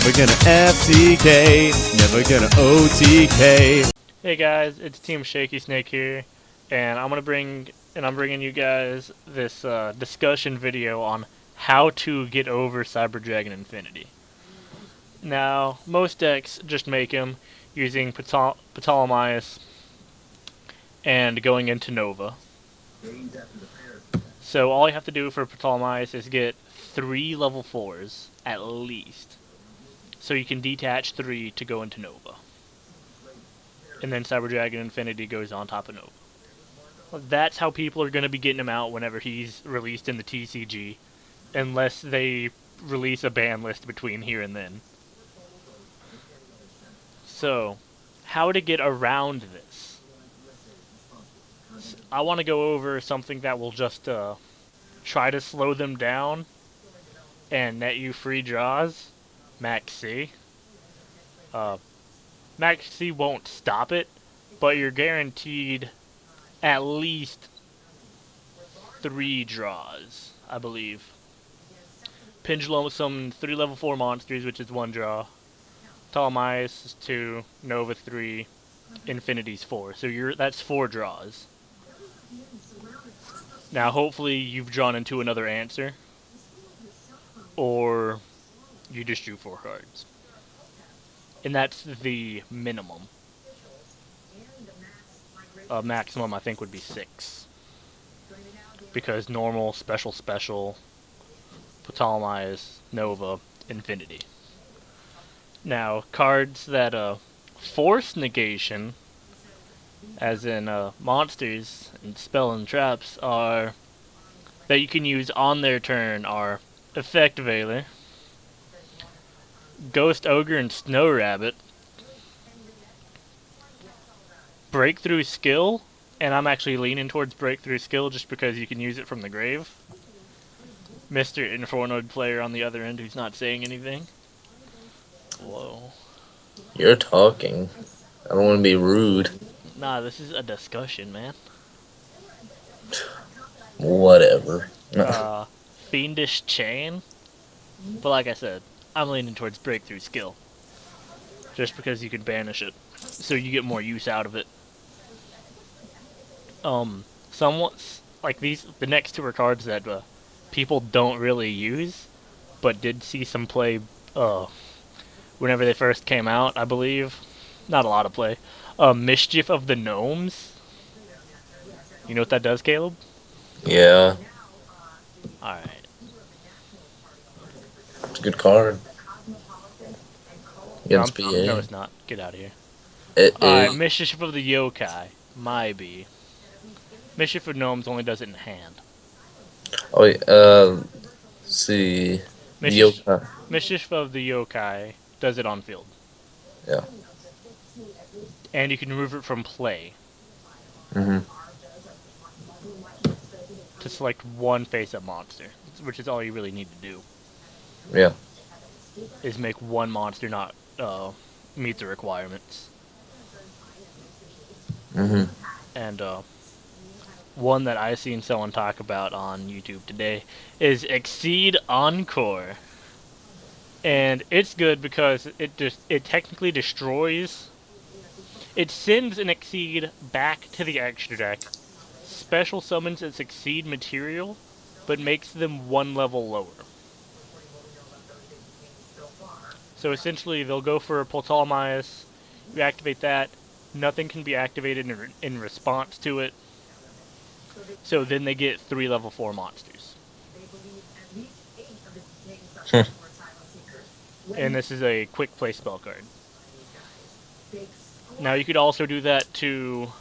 Never gonna FTK, never gonna OTK. Hey guys, it's Team Shaky Snake here, and I'm bringing you guys this discussion video on how to get over Cyber Dragon Infinity. Now, most decks just make him using Ptolemaeus and going into Nova. So all you have to do for Ptolemaeus is get 3 level 4s at least, so you can detach 3 to go into Nova. And then Cyber Dragon Infinity goes on top of Nova. That's how people are going to be getting him out whenever he's released in the TCG, unless they release a ban list between here and then. So, how to get around this? I want to go over something that will just try to slow them down and net you free draws. Max C. Max C won't stop it, but you're guaranteed at least 3 draws, I believe. Pendulum some 3 level 4 monsters, which is 1 draw. Ptolemaeus is 2, Nova 3, Infinity's 4. So that's 4 draws. Now hopefully you've drawn into another answer, or you just drew 4 cards. And that's the minimum. Maximum I think would be 6. Because normal, special, Ptolemaeus, Nova, Infinity. Now, cards that force negation, as in monsters and spell and traps, are that you can use on their turn are Effect Veiler, Ghost Ogre and Snow Rabbit, Breakthrough Skill, and I'm actually leaning towards Breakthrough Skill just because you can use it from the grave. Mr. Infernoid player on the other end who's not saying anything. Whoa. You're talking. I don't want to be rude. Nah, this is a discussion, man. Whatever. Fiendish Chain. But like I said, I'm leaning towards Breakthrough Skill. Just because you can banish it. So you get more use out of it. Somewhat, like the next 2 are cards that people don't really use, but did see some play whenever they first came out, I believe. Not a lot of play. Mischief of the Gnomes. You know what that does, Caleb? Yeah. Alright. It's a good card. Against PA. No, it's not. Get out of here. Alright, Mischief of the Yokai. Maybe. Mischief of Gnomes only does it in hand. Oh, wait, let's see. Mischief of the Yokai does it on field. Yeah. And you can remove it from play. To To select 1 face-up monster, which is all you really need to do. Yeah. Is make 1 monster not meet the requirements. And one that I seen someone talk about on YouTube today is Exceed Encore. And it's good because it technically destroys. It sends an Exceed back to the extra deck, special summons its Exceed material, but makes them 1 level lower. So essentially they'll go for a Ptolemaeus, you activate that, nothing can be activated in response to it. So then they get 3 level 4 monsters. And this is a quick play spell card. Now you could also do that to...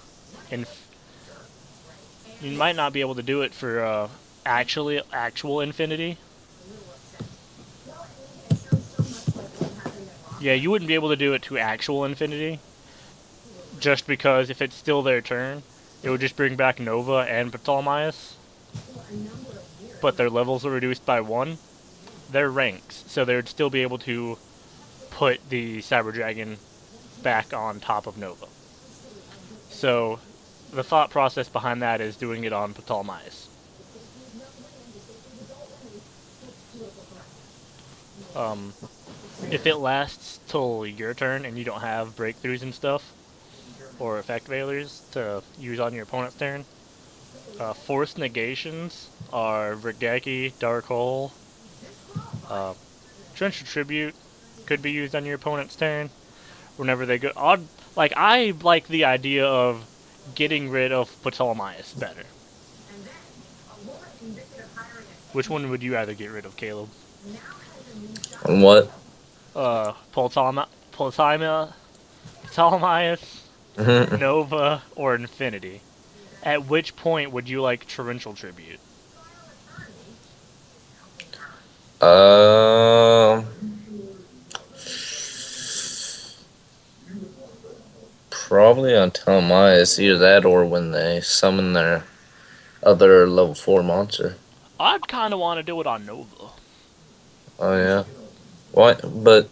you might not be able to do it for actual Infinity. Yeah, you wouldn't be able to do it to actual Infinity. Just because if it's still their turn, it would just bring back Nova and Ptolemaeus. But their levels are reduced by 1. They're ranks, so they would still be able to put the Cyber Dragon back on top of Nova. So, the thought process behind that is doing it on Ptolemaeus. if it lasts till your turn and you don't have breakthroughs and stuff, or effect failures to use on your opponent's turn, forced negations are Regeki, Dark Hole, Torrential Tribute could be used on your opponent's turn. Whenever they go, I like the idea of getting rid of Ptolemaeus better. Which one would you rather get rid of, Caleb? On what? Ptolemaeus, Nova, or Infinity? At which point would you like Torrential Tribute? Probably on Telemias, either that or when they summon their other level 4 monster. I'd kind of want to do it on Nova. Oh yeah. What? But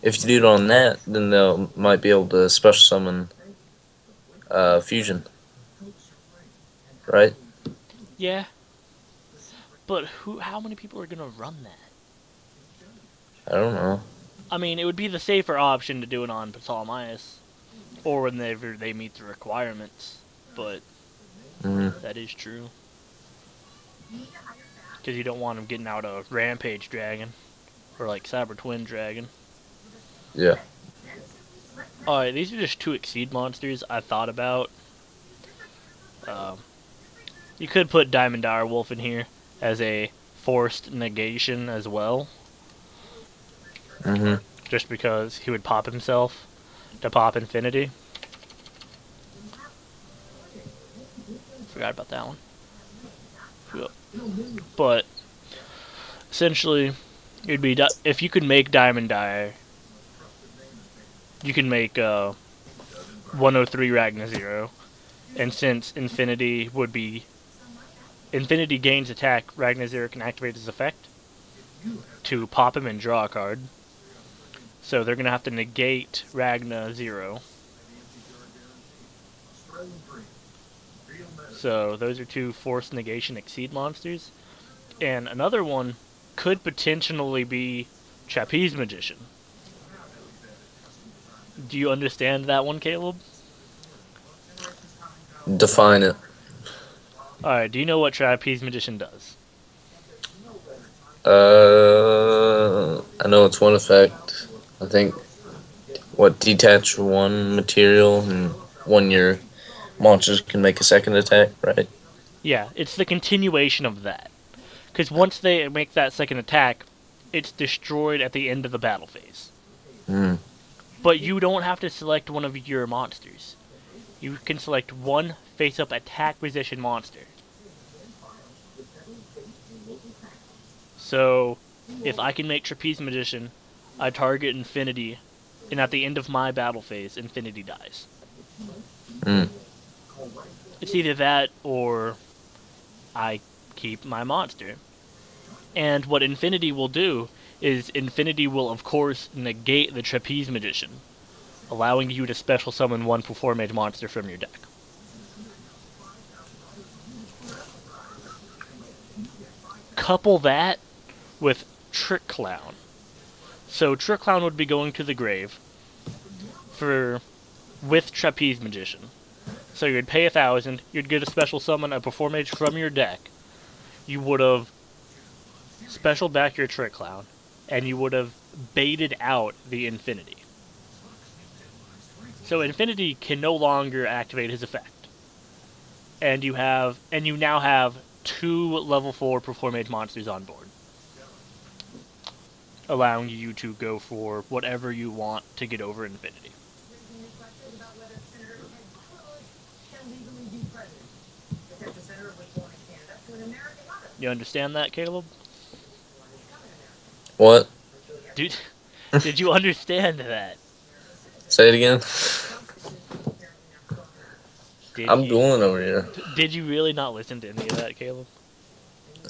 if you do it on that, then they might be able to special summon Fusion. Right? Yeah. But how many people are going to run that? I don't know. I mean, it would be the safer option to do it on Ptolemaeus, or whenever they meet the requirements, but that is true. Because you don't want them getting out a Rampage Dragon, or like Cyber Twin Dragon. Yeah. Alright, these are just 2 Exceed monsters I thought about. You could put Diamond Dire Wolf in here as a forced negation as well. Just because he would pop himself to pop Infinity. Forgot about that one. But essentially, it'd be if you could make Diamond Dire, you can make 103 Ragna 0, and since Infinity would be Infinity gains attack, Ragna 0 can activate his effect to pop him and draw a card. So they're gonna have to negate Ragna 0. So those are 2 forced negation Exceed monsters. And another one could potentially be Trapeze Magician. Do you understand that one, Caleb? Define it. Alright, do you know what Trapeze Magician does? I know it's one effect. I think, detach one material and one your monsters can make a second attack, right? Yeah, it's the continuation of that. Because once they make that second attack, it's destroyed at the end of the battle phase. But you don't have to select one of your monsters. You can select one face-up attack position monster. So, if I can make Trapeze Magician, I target Infinity, and at the end of my battle phase, Infinity dies. It's either that, or I keep my monster. And what Infinity will do is Infinity will, of course, negate the Trapeze Magician, allowing you to special summon one Performage monster from your deck. Couple that with Trick Clown. So Trick Clown would be going to the grave with Trapeze Magician. So you'd pay 1,000, you'd get a special summon a Performage from your deck. You would have special back your Trick Clown, and you would have baited out the Infinity. So Infinity can no longer activate his effect. And you now have 2 level 4 Performage monsters on board, allowing you to go for whatever you want to get over Infinity. You understand that, Caleb? What? Dude, did you understand that? Say it again. I'm dueling over here. Did you really not listen to any of that, Caleb?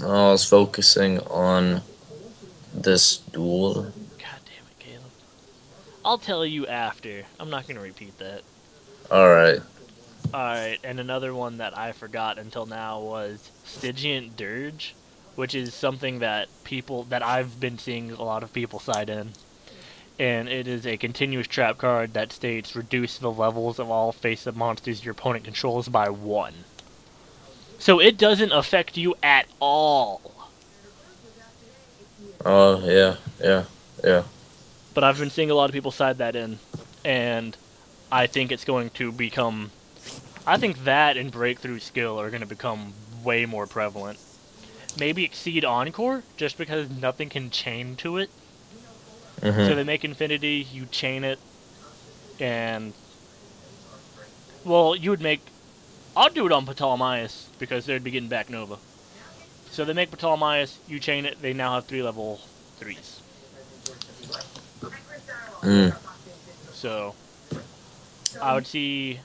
Oh, I was focusing on this duel. God damn it, Caleb. I'll tell you after. I'm not going to repeat that. Alright. Alright, and another one that I forgot until now was Stygian Dirge, which is something that I've been seeing a lot of people side in. and it is a continuous trap card that states reduce the levels of all face-up monsters your opponent controls by 1. So it doesn't affect you at all. Oh, yeah. But I've been seeing a lot of people side that in, and I think it's going to become... I think that and Breakthrough Skill are going to become way more prevalent. Maybe Exceed Encore, just because nothing can chain to it. So they make Infinity, you chain it, and... Well, you would make... I'd do it on Ptolemaeus, because they'd be getting back Nova. So they make Ptolemaeus, you chain it, they now have 3 level 3s. So, I would see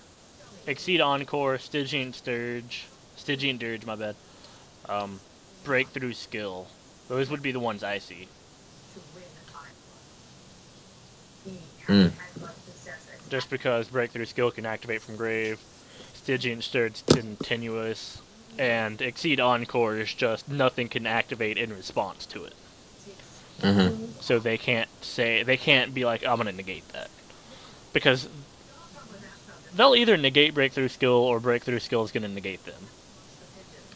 Exceed Encore, Stygian Dirge, my bad. Breakthrough Skill. Those would be the ones I see. Just because Breakthrough Skill can activate from Grave, Stygian Dirge continuous, and Exceed Encore is just nothing can activate in response to it. So they can't be like, I'm gonna negate that. Because they'll either negate Breakthrough Skill or Breakthrough Skill is gonna negate them.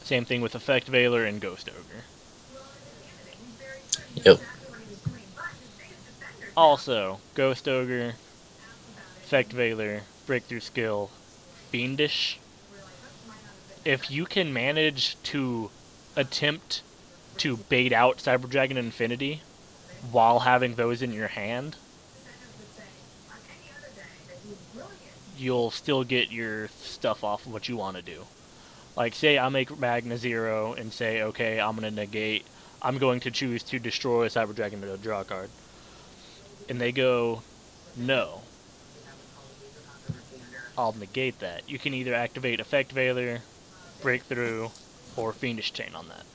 Same thing with Effect Veiler and Ghost Ogre. Yep. Also, Ghost Ogre, Effect Veiler, Breakthrough Skill, Fiendish. If you can manage to attempt to bait out Cyber Dragon Infinity while having those in your hand, you'll still get your stuff off of what you want to do. Like, say I make Magna 0 and say, okay, I'm going to negate, I'm going to choose to destroy Cyber Dragon to draw a card. And they go, no. I'll negate that. You can either activate Effect Veiler, Breakthrough, or Fiendish Chain on that.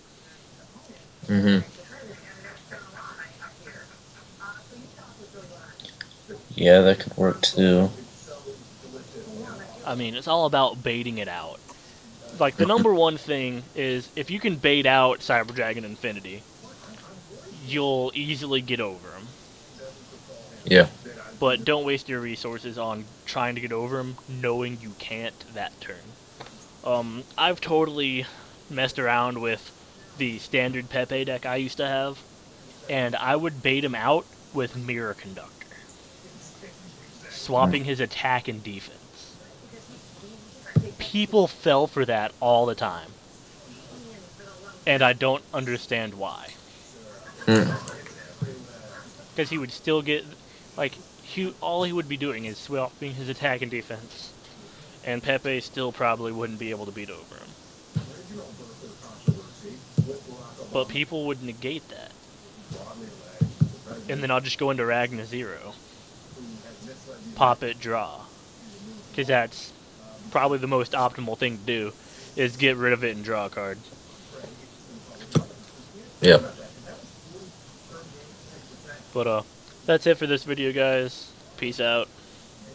Yeah, that could work too. I mean, it's all about baiting it out. Like, the number one thing is, if you can bait out Cyber Dragon Infinity, you'll easily get over him. Yeah. But don't waste your resources on trying to get over him, knowing you can't that turn. I've totally messed around with the standard Pepe deck I used to have, and I would bait him out with Mirror Conductor, swapping his attack and defense. People fell for that all the time, and I don't understand why. Because he would still get, like, all he would be doing is swapping his attack and defense, and Pepe still probably wouldn't be able to beat over him. But people would negate that. And then I'll just go into Ragna 0. Pop it, draw. Because that's probably the most optimal thing to do, is get rid of it and draw a card. Yep. But, that's it for this video, guys. Peace out.